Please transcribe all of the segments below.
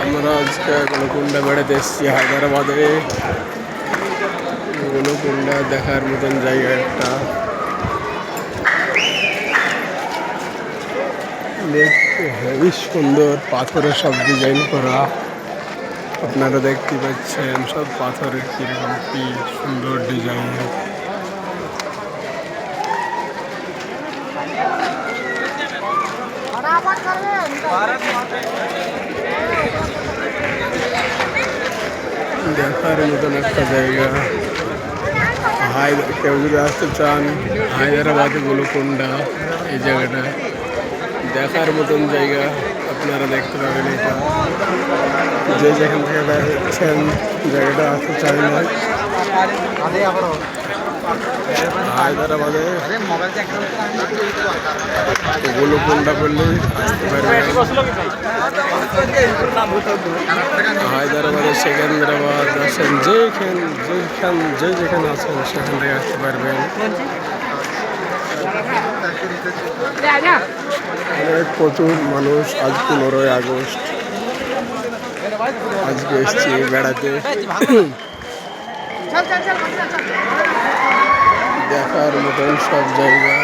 আমরা আজকে গোলকুন্ডা বেড়াতে এসেছি হায়দ্রাবাদে। গোলকুন্ডা দেখার মতন জায়গা একটা, দেখতে হেবি সুন্দর, পাথরের সব ডিজাইন করা। আপনারা দেখতে পাচ্ছেন সব পাথরের কিরকম কি সুন্দর ডিজাইন। দেখার মতন একটা জায়গা। কেউ যদি আসতে চান হায়দ্রাবাদে গোলকুন্ডা, এই জায়গাটা দেখার মতন জায়গা। আপনারা দেখতে পাবেন এটা, যে যেখান থেকে দেখছেন জায়গাটা আসতে চাইলে হায়দ্রাবাদে গোলকুন্ডা করলে আসতে পারবেন। হায়দ্রাবাদের সেকেন্দ্রাবাদ আসেন, যেখানে আছেন সেখান থেকে আসতে পারবেন। অনেক প্রচুর মানুষ। আজ 15ই আগস্ট, আজকে এসছি বেড়াতে। দেখার মতন সব জায়গা।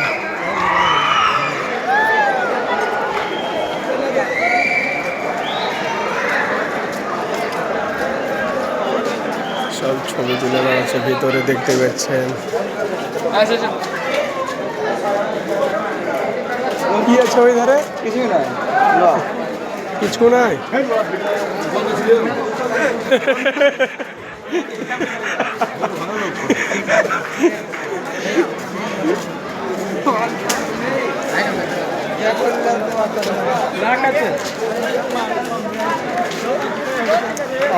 সব ছবি তুলে বেড়াচ্ছে, ভিতরে দেখতে পাচ্ছেন। কি আছে ওই ধারে? কিছুই নাই, কিছু নাই।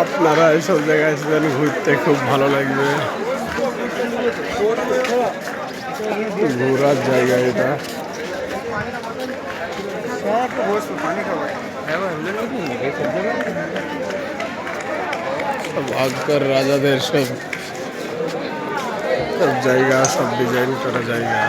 আপনারা এইসব জায়গায় আসবেন ঘুরতে, খুব ভালো লাগবে। ঘোরার জায়গা এটা। সব আগকার রাজাদের সব জায়গা, সব ডিজাইন করা জায়গা।